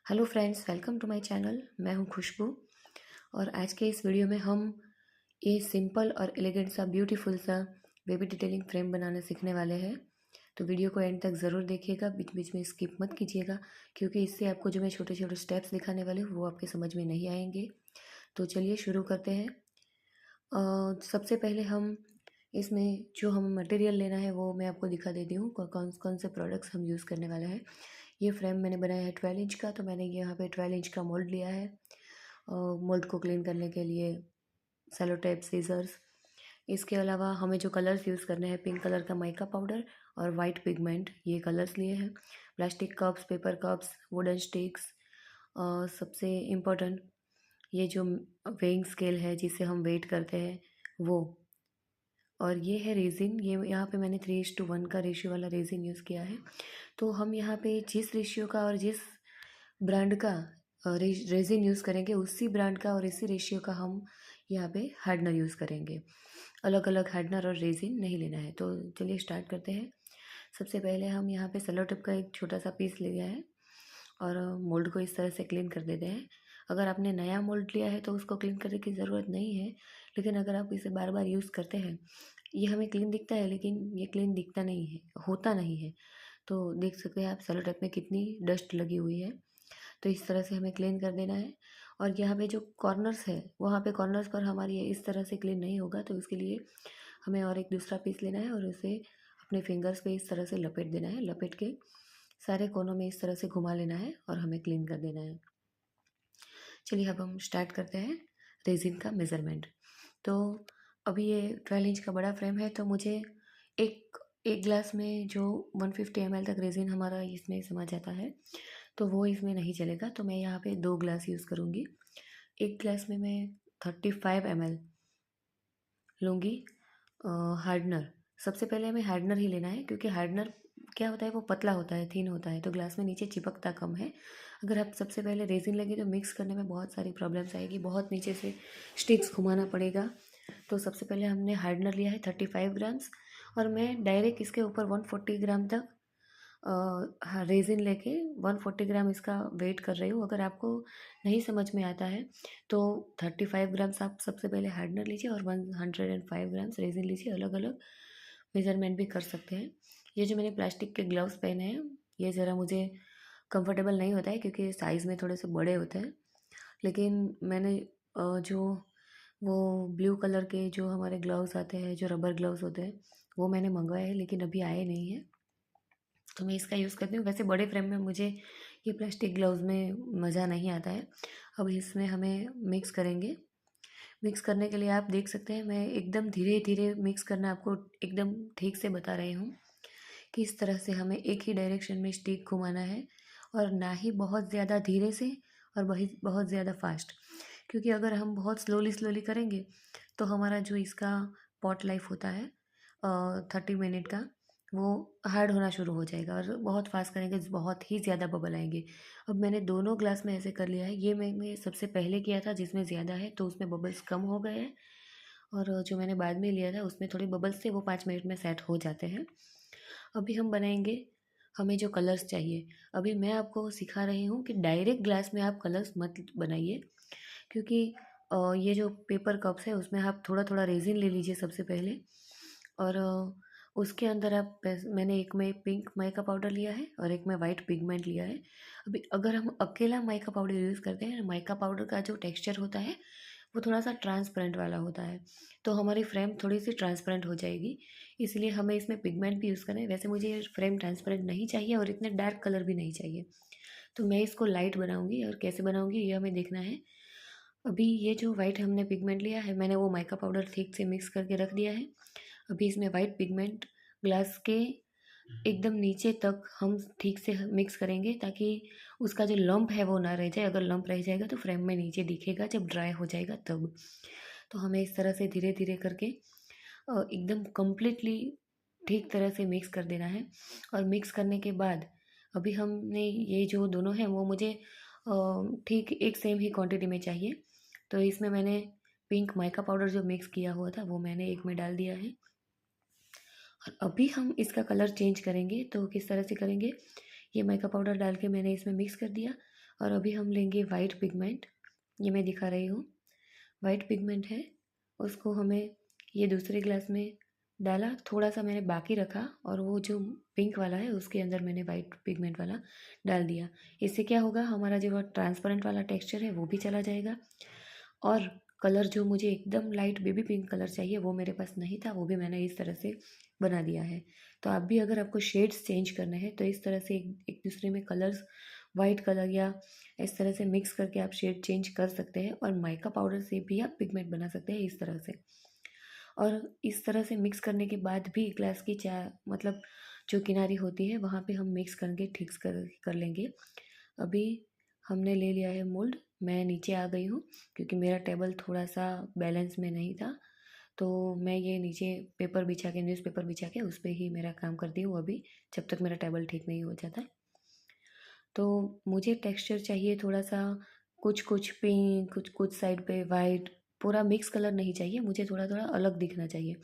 Hello friends, welcome to my channel. मैं हूं खुशबू और आज के इस वीडियो में हम ये सिंपल और एलिगेंट सा ब्यूटीफुल सा बेबी डिटेलिंग फ्रेम बनाना सीखने वाले हैं। तो वीडियो को एंड तक ज़रूर देखिएगा, बीच बीच में स्किप मत कीजिएगा, क्योंकि इससे आपको जो मैं छोटे छोटे स्टेप्स दिखाने वाले हूँ वो आपके समझ में नहीं आएंगे। तो चलिए शुरू करते हैं। सबसे पहले हम इसमें जो हम मटेरियल लेना है वो मैं आपको दिखा देती हूँ, कौन कौन से प्रोडक्ट्स हम यूज़ करने वाले हैं। ये फ्रेम मैंने बनाया है 12 इंच का, तो मैंने यहाँ पे 12 इंच का मोल्ड लिया है। मोल्ड को क्लीन करने के लिए सेलो टेप, सीजर्स। इसके अलावा हमें जो कलर्स यूज़ करने हैं, पिंक कलर का माइका पाउडर और वाइट पिगमेंट, ये कलर्स लिए हैं। Plastic cups, paper cups, wooden sticks, सबसे इम्पोर्टेंट ये जो वेइंग स्केल है जिसे हम वेट करते हैं वो, और ये है रेज़िन। ये यहाँ पे मैंने 3:1 का रेशियो वाला रेज़िन यूज़ किया है। तो हम यहाँ पे जिस रेशियो का और जिस ब्रांड का रेज़िन यूज़ करेंगे, उसी ब्रांड का और इसी रेशियो का हम यहाँ पे हार्डनर यूज़ करेंगे। अलग अलग हार्डनर और रेज़िन नहीं लेना है। तो चलिए स्टार्ट करते हैं। सबसे पहले हम यहाँ पे सेलो टेप का एक छोटा सा पीस लिया है और मोल्ड को इस तरह से क्लीन कर देते हैं। अगर आपने नया मोल्ड लिया है तो उसको क्लीन करने की ज़रूरत नहीं है, लेकिन अगर आप इसे बार बार यूज़ करते हैं, ये हमें क्लीन दिखता है लेकिन ये क्लीन दिखता नहीं है, होता नहीं है। तो देख सकते हैं आप सेलो टेप में कितनी डस्ट लगी हुई है। तो इस तरह से हमें क्लीन कर देना है। और यहाँ पे जो कॉर्नर्स है, वहाँ पे कॉर्नर्स पर हमारी ये इस तरह से क्लीन नहीं होगा, तो इसके लिए हमें और एक दूसरा पीस लेना है और उसे अपने फिंगर्स पे इस तरह से लपेट देना है। लपेट के सारे कोनों में इस तरह से घुमा लेना है और हमें क्लीन कर देना है। चलिए अब हम स्टार्ट करते हैं रेजिन का मेज़रमेंट। तो अभी ये 12 इंच का बड़ा फ्रेम है, तो मुझे एक एक ग्लास में जो 150 ml तक रेजिन हमारा इसमें समा जाता है, तो वो इसमें नहीं चलेगा। तो मैं यहाँ पे 2 ग्लास यूज़ करूँगी। एक ग्लास में मैं 35 ml लूँगी हार्डनर। सबसे पहले हमें हार्डनर ही लेना है, क्योंकि हार्डनर क्या होता है, वो पतला होता है, थिन होता है, तो ग्लास में नीचे चिपकता कम है। अगर आप सबसे पहले रेजिन लेंगे तो मिक्स करने में बहुत सारी प्रॉब्लम्स आएगी, बहुत नीचे से स्टिक्स घुमाना पड़ेगा। तो सबसे पहले हमने हार्डनर लिया है 35 ग्राम्स, और मैं डायरेक्ट इसके ऊपर 140 ग्राम तक हाँ रेज़िन लेके 140 ग्राम इसका वेट कर रही हूँ। अगर आपको नहीं समझ में आता है तो 35 ग्राम्स आप सबसे पहले हार्डनर लीजिए और 105 ग्राम्स रेज़िन लीजिए। अलग अलग मेज़रमेंट भी कर सकते हैं। ये जो मैंने प्लास्टिक के ग्लव्स पहने हैं, ये ज़रा मुझे कंफर्टेबल नहीं होता है, क्योंकि साइज़ में थोड़े से बड़े होते हैं। लेकिन मैंने जो वो ब्लू कलर के जो हमारे ग्लव्स आते हैं, जो रबर ग्लव्स होते हैं, वो मैंने मंगवाए हैं, लेकिन अभी आए नहीं हैं, तो मैं इसका यूज़ करती हूँ। वैसे बड़े फ्रेम में मुझे ये प्लास्टिक ग्लव्स में मज़ा नहीं आता है। अब इसमें हमें मिक्स करेंगे। मिक्स करने के लिए आप देख सकते हैं, मैं एकदम धीरे धीरे मिक्स करना आपको एकदम ठीक से बता रही हूँ कि इस तरह से हमें एक ही डायरेक्शन में स्टिक घुमाना है, और ना ही बहुत ज़्यादा धीरे से और वही बहुत ज़्यादा फास्ट। क्योंकि अगर हम बहुत स्लोली स्लोली करेंगे तो हमारा जो इसका पॉट लाइफ होता है 30 मिनट का, वो हार्ड होना शुरू हो जाएगा, और बहुत फास्ट करेंगे तो बहुत ही ज़्यादा बबल आएंगे। अब मैंने दोनों ग्लास में ऐसे कर लिया है। ये मैंने सबसे पहले किया था जिसमें ज़्यादा है, तो उसमें बबल्स कम हो गए हैं, और जो मैंने बाद में लिया था उसमें थोड़े बबल्स थे, वो 5 मिनट में सेट हो जाते हैं। अभी हम बनाएंगे, हमें जो कलर्स चाहिए। अभी मैं आपको सिखा रही हूँ कि डायरेक्ट ग्लास में आप कलर्स मत बनाइए, क्योंकि ये जो पेपर कप्स है उसमें आप थोड़ा थोड़ा रेजिन ले लीजिए सबसे पहले, और उसके अंदर आप मैंने एक में पिंक माइका पाउडर लिया है और एक में वाइट पिगमेंट लिया है। अभी अगर हम अकेला माइका पाउडर यूज़ करते हैं, माइका पाउडर का जो टेक्सचर होता है वो थोड़ा सा ट्रांसपेरेंट वाला होता है, तो हमारी फ्रेम थोड़ी सी ट्रांसपेरेंट हो जाएगी। इसलिए हमें इसमें पिगमेंट भी यूज़ करना है। वैसे मुझे ये फ्रेम ट्रांसपेरेंट नहीं चाहिए और इतने डार्क कलर भी नहीं चाहिए, तो मैं इसको लाइट बनाऊंगी, और कैसे बनाऊंगी ये हमें देखना है। अभी ये जो वाइट हमने पिगमेंट लिया है, मैंने वो माइका पाउडर ठीक से मिक्स करके रख दिया है। अभी इसमें वाइट पिगमेंट ग्लास के एकदम नीचे तक हम ठीक से मिक्स करेंगे, ताकि उसका जो लंप है वो ना रह जाए। अगर लंप रह जाएगा तो फ्रेम में नीचे दिखेगा जब ड्राई हो जाएगा तब। तो हमें इस तरह से धीरे धीरे करके एकदम कम्प्लीटली ठीक तरह से मिक्स कर देना है। और मिक्स करने के बाद अभी हमने ये जो दोनों हैं वो मुझे ठीक एक सेम ही क्वांटिटी में चाहिए। तो इसमें मैंने पिंक माइका पाउडर जो मिक्स किया हुआ था वो मैंने एक में डाल दिया है। और अभी हम इसका कलर चेंज करेंगे, तो किस तरह से करेंगे, ये माइका पाउडर डाल के मैंने इसमें मिक्स कर दिया। और अभी हम लेंगे वाइट पिगमेंट, ये मैं दिखा रही हूँ। वाइट पिगमेंट है, उसको हमें ये दूसरे ग्लास में डाला, थोड़ा सा मैंने बाकी रखा और वो जो पिंक वाला है उसके अंदर मैंने वाइट पिगमेंट वाला डाल दिया। इससे क्या होगा, हमारा जो ट्रांसपेरेंट वाला टेक्सचर है वो भी चला जाएगा और कलर जो मुझे एकदम लाइट बेबी पिंक कलर चाहिए वो मेरे पास नहीं था, वो भी मैंने इस तरह से बना दिया है। तो आप भी अगर आपको शेड्स चेंज करने हैं तो इस तरह से एक दूसरे में कलर्स, वाइट कलर या इस तरह से मिक्स करके आप शेड चेंज कर सकते हैं। और माइका पाउडर से भी आप पिगमेंट बना सकते हैं इस तरह से। और इस तरह से मिक्स करने के बाद भी ग्लास की मतलब जो किनारी होती है वहाँ पे हम मिक्स करके ठीक कर लेंगे। अभी हमने ले लिया है मोल्ड, मैं नीचे आ गई हूँ क्योंकि मेरा टेबल थोड़ा सा बैलेंस में नहीं था, तो मैं ये नीचे पेपर बिछा के, न्यूज़पेपर बिछा के उस पर ही मेरा काम करती हूँ अभी, जब तक मेरा टेबल ठीक नहीं हो जाता। तो मुझे टेक्सचर चाहिए थोड़ा सा, कुछ कुछ पिंक, कुछ कुछ साइड पे वाइट, पूरा मिक्स कलर नहीं चाहिए मुझे, थोड़ा थोड़ा अलग दिखना चाहिए।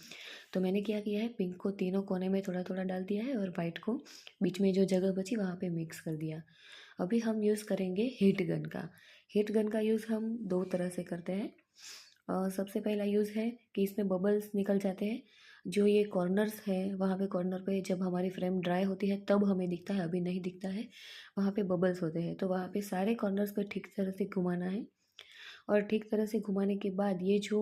तो मैंने क्या किया है, पिंक को तीनों कोने में थोड़ा थोड़ा डाल दिया है और वाइट को बीच में जो जगह बची वहाँ पे मिक्स कर दिया। अभी हम यूज़ करेंगे हीट गन का। हीट गन का यूज़ हम दो तरह से करते हैं। सबसे पहला यूज़ है कि इसमें बबल्स निकल जाते हैं, जो ये कॉर्नर्स है वहाँ पे, कॉर्नर पे जब हमारी फ्रेम ड्राई होती है तब हमें दिखता है, अभी नहीं दिखता है, वहाँ पे बबल्स होते हैं। तो वहाँ पे सारे कॉर्नर्स पे ठीक तरह से घुमाना है और ठीक तरह से घुमाने के बाद ये जो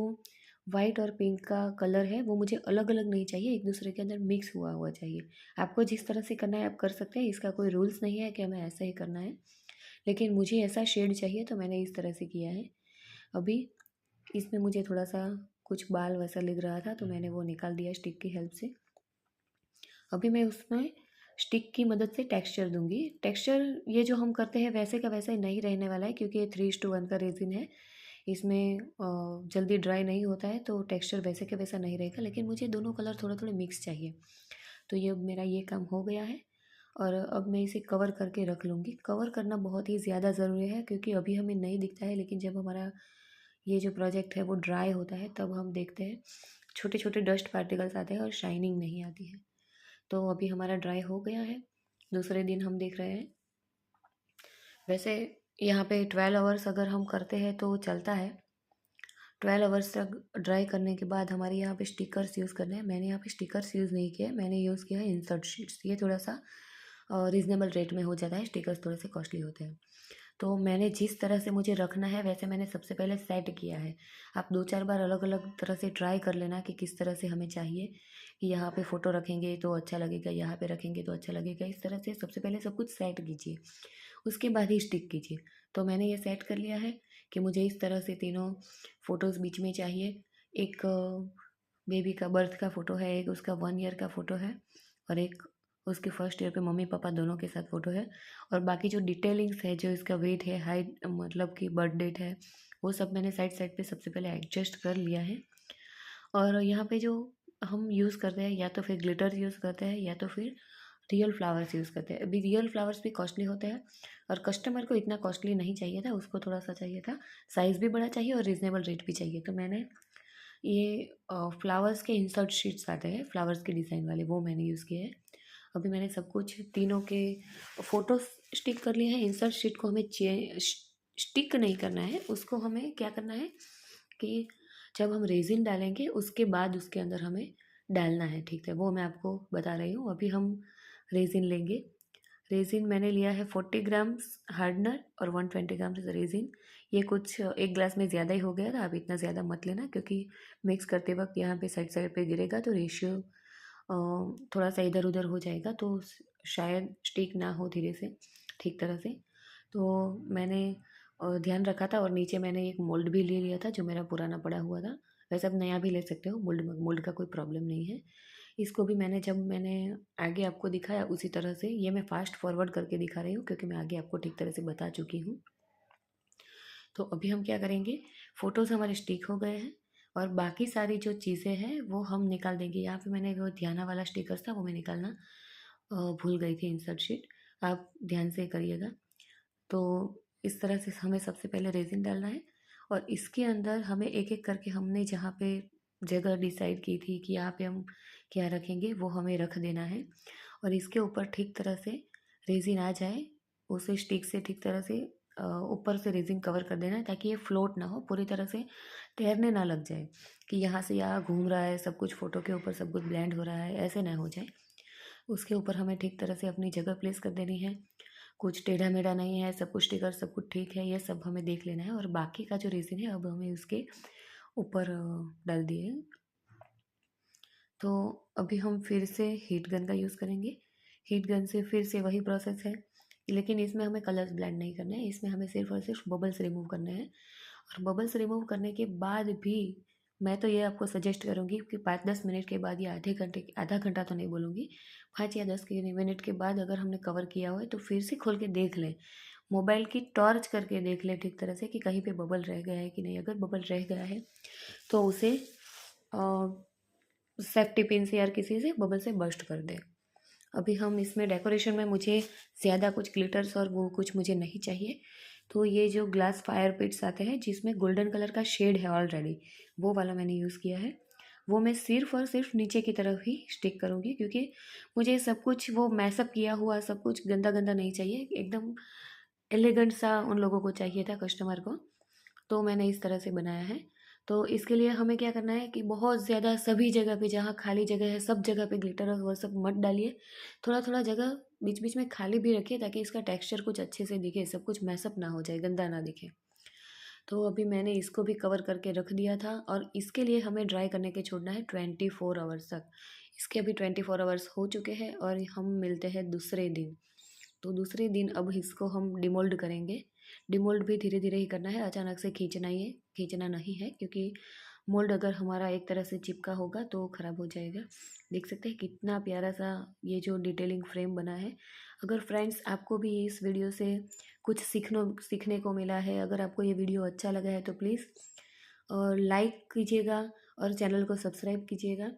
वाइट और पिंक का कलर है वो मुझे अलग अलग नहीं चाहिए, एक दूसरे के अंदर मिक्स हुआ हुआ चाहिए। आपको जिस तरह से करना है आप कर सकते हैं, इसका कोई रूल्स नहीं है कि हमें ऐसा ही करना है, लेकिन मुझे ऐसा शेड चाहिए तो मैंने इस तरह से किया है। अभी इसमें मुझे थोड़ा सा कुछ बाल वैसा लग रहा था तो मैंने वो निकाल दिया स्टिक की हेल्प से। अभी मैं उसमें स्टिक की मदद से टेक्सचर दूंगी। टेक्सचर ये जो हम करते हैं वैसे का वैसा ही नहीं रहने वाला है, क्योंकि ये 3:1 का रेजिन है, इसमें जल्दी ड्राई नहीं होता है, तो टेक्सचर वैसे का वैसा नहीं रहेगा, लेकिन मुझे दोनों कलर थोड़े थोड़े मिक्स चाहिए। तो ये अब मेरा ये काम हो गया है और अब मैं इसे कवर करके रख लूँगी। कवर करना बहुत ही ज़्यादा ज़रूरी है क्योंकि अभी हमें नहीं दिखता है, लेकिन जब हमारा ये जो प्रोजेक्ट है वो ड्राई होता है तब हम देखते हैं छोटे छोटे डस्ट पार्टिकल्स आते हैं और शाइनिंग नहीं आती है। तो अभी हमारा ड्राई हो गया है, दूसरे दिन हम देख रहे हैं। वैसे यहाँ पे 12 आवर्स अगर हम करते हैं तो चलता है। 12 आवर्स तक ड्राई करने के बाद हमारे यहाँ पे स्टिकर्स यूज़ करने हैं। मैंने यहाँ पे स्टिकर्स यूज़ नहीं किया, मैंने यूज़ किया है इंसर्ट शीट्स। ये थोड़ा सा रीज़नेबल रेट में हो जाता है, स्टिकर्स थोड़े से कॉस्टली होते हैं। तो मैंने जिस तरह से मुझे रखना है वैसे मैंने सबसे पहले सेट किया है। आप 2-4 बार अलग अलग तरह से ट्राई कर लेना कि किस तरह से हमें चाहिए, कि यहाँ पे फ़ोटो रखेंगे तो अच्छा लगेगा, यहाँ पे रखेंगे तो अच्छा लगेगा। इस तरह से सबसे पहले सब कुछ सेट कीजिए, उसके बाद ही स्टिक कीजिए। तो मैंने ये सेट कर लिया है कि मुझे इस तरह से तीनों फ़ोटोज़ बीच में चाहिए। एक बेबी का बर्थ का फ़ोटो है, एक उसका 1 ईयर का फ़ोटो है और एक उसके फर्स्ट ईयर पे मम्मी पापा दोनों के साथ फ़ोटो है। और बाकी जो डिटेलिंग्स है, जो इसका वेट है, हाइट, मतलब कि बर्थ डेट है, वो सब मैंने साइड साइड पे सबसे पहले एडजस्ट कर लिया है। और यहाँ पे जो हम यूज़ करते हैं या तो फिर ग्लिटर्स यूज़ करते हैं या तो फिर रियल फ्लावर्स यूज़ करते हैं। अभी रियल फ्लावर्स भी कॉस्टली होते हैं और कस्टमर को इतना कॉस्टली नहीं चाहिए था, उसको थोड़ा सा चाहिए था, साइज़ भी बड़ा चाहिए और रीज़नेबल रेट भी चाहिए। तो मैंने ये फ्लावर्स के इंसर्ट शीट्स आते हैं फ्लावर्स के डिज़ाइन वाले, वो मैंने यूज़ किए हैं। अभी मैंने सब कुछ तीनों के फ़ोटो स्टिक कर लिए हैं। इंसर्ट शीट को हमें स्टिक नहीं करना है, उसको हमें क्या करना है कि जब हम रेज़िन डालेंगे उसके बाद उसके अंदर हमें डालना है, ठीक है? वो मैं आपको बता रही हूँ। अभी हम रेज़िन लेंगे। रेज़िन मैंने लिया है 40 ग्राम्स हार्डनर और 120 ग्राम्स रेज़िन। ये कुछ एक ग्लास में ज़्यादा ही हो गया था, आप इतना ज़्यादा मत लेना क्योंकि मिक्स करते वक्त यहाँ पे साइड साइड पे गिरेगा तो रेशियो थोड़ा सा इधर उधर हो जाएगा, तो शायद स्टिक ना हो धीरे से ठीक तरह से। तो मैंने ध्यान रखा था और नीचे मैंने एक मोल्ड भी ले लिया था जो मेरा पुराना पड़ा हुआ था। वैसे आप नया भी ले सकते हो, मोल्ड मोल्ड का कोई प्रॉब्लम नहीं है। इसको भी मैंने आगे आपको दिखाया उसी तरह से, ये मैं फास्ट फॉरवर्ड करके दिखा रही हूँ क्योंकि मैं आगे आपको ठीक तरह से बता चुकी हूँ। तो अभी हम क्या करेंगे, फ़ोटोज़ हमारे स्टिक हो गए हैं और बाकी सारी जो चीज़ें हैं वो हम निकाल देंगे। यहाँ पे मैंने वो ध्याना वाला स्टिकर्स था वो मैं निकालना भूल गई थी, इंसर्ट शीट, आप ध्यान से करिएगा। तो इस तरह से हमें सबसे पहले रेज़िन डालना है और इसके अंदर हमें एक एक करके, हमने जहाँ पे जगह डिसाइड की थी कि यहाँ पे हम क्या रखेंगे वो हमें रख देना है। और इसके ऊपर ठीक तरह से रेज़िन आ जाए, उसे स्टिक से ठीक तरह से ऊपर से रेजिंग कवर कर देना है ताकि ये फ्लोट ना हो, पूरी तरह से तैरने ना लग जाए कि यहाँ से यहाँ घूम रहा है, सब कुछ फ़ोटो के ऊपर सब कुछ ब्लेंड हो रहा है, ऐसे ना हो जाए। उसके ऊपर हमें ठीक तरह से अपनी जगह प्लेस कर देनी है, कुछ टेढ़ा मेढ़ा नहीं है, सब कुछ टिकर सब कुछ ठीक है, ये सब हमें देख लेना है। और बाकी का जो रेजिन है अब हमें उसके ऊपर डाल दिए। तो अभी हम फिर से हीट गन का यूज़ करेंगे। हीट गन से फिर से वही प्रोसेस है, लेकिन इसमें हमें कलर्स ब्लेंड नहीं करना है, इसमें हमें सिर्फ और सिर्फ बबल्स रिमूव करने हैं। और बबल्स रिमूव करने के बाद भी मैं तो ये आपको सजेस्ट करूँगी कि 5-10 मिनट के बाद या आधा घंटा तो नहीं बोलूँगी, 5 या 10 के मिनट के बाद अगर हमने कवर किया हुआ है तो फिर से खोल के देख लें, मोबाइल की टॉर्च करके देख लें ठीक तरह से कि कहीं पे बबल रह गया है कि नहीं। अगर बबल रह गया है तो उसे सेफ्टी पिन से या किसी से बबल से बर्स्ट कर दें। अभी हम इसमें डेकोरेशन में मुझे ज़्यादा कुछ ग्लिटर्स और वो कुछ मुझे नहीं चाहिए, तो ये जो ग्लास फायर पिट्स आते हैं जिसमें गोल्डन कलर का शेड है ऑलरेडी, वो वाला मैंने यूज़ किया है। वो मैं सिर्फ़ और सिर्फ नीचे की तरफ ही स्टिक करूँगी, क्योंकि मुझे सब कुछ वो मैसअप किया हुआ सब कुछ गंदा गंदा नहीं चाहिए, एकदम एलिगेंट सा उन लोगों को चाहिए था कस्टमर को। तो मैंने इस तरह से बनाया है। तो इसके लिए हमें क्या करना है कि बहुत ज़्यादा सभी जगह पे जहाँ खाली जगह है सब जगह पे ग्लिटर और वो सब मत डालिए, थोड़ा थोड़ा जगह बीच बीच में खाली भी रखिए ताकि इसका टेक्सचर कुछ अच्छे से दिखे, सब कुछ मैसअप ना हो जाए, गंदा ना दिखे। तो अभी मैंने इसको भी कवर करके रख दिया था और इसके लिए हमें ड्राई करने के छोड़ना है 24 आवर्स तक। इसके अभी 24 आवर्स हो चुके हैं और हम मिलते हैं दूसरे दिन। तो दूसरे दिन अब इसको हम डिमोल्ड करेंगे। डिमोल्ड भी धीरे धीरे ही करना है, अचानक से खींचना नहीं है, क्योंकि मोल्ड अगर हमारा एक तरह से चिपका होगा तो ख़राब हो जाएगा। देख सकते हैं कितना प्यारा सा ये जो डिटेलिंग फ्रेम बना है। अगर फ्रेंड्स आपको भी इस वीडियो से कुछ सीखने को मिला है, अगर आपको ये वीडियो अच्छा लगा है तो प्लीज़ और लाइक कीजिएगा और चैनल को सब्सक्राइब कीजिएगा।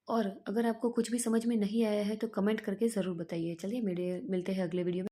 और अगर आपको कुछ भी समझ में नहीं आया है तो कमेंट करके ज़रूर बताइए। चलिए मिलते हैं अगले वीडियो में।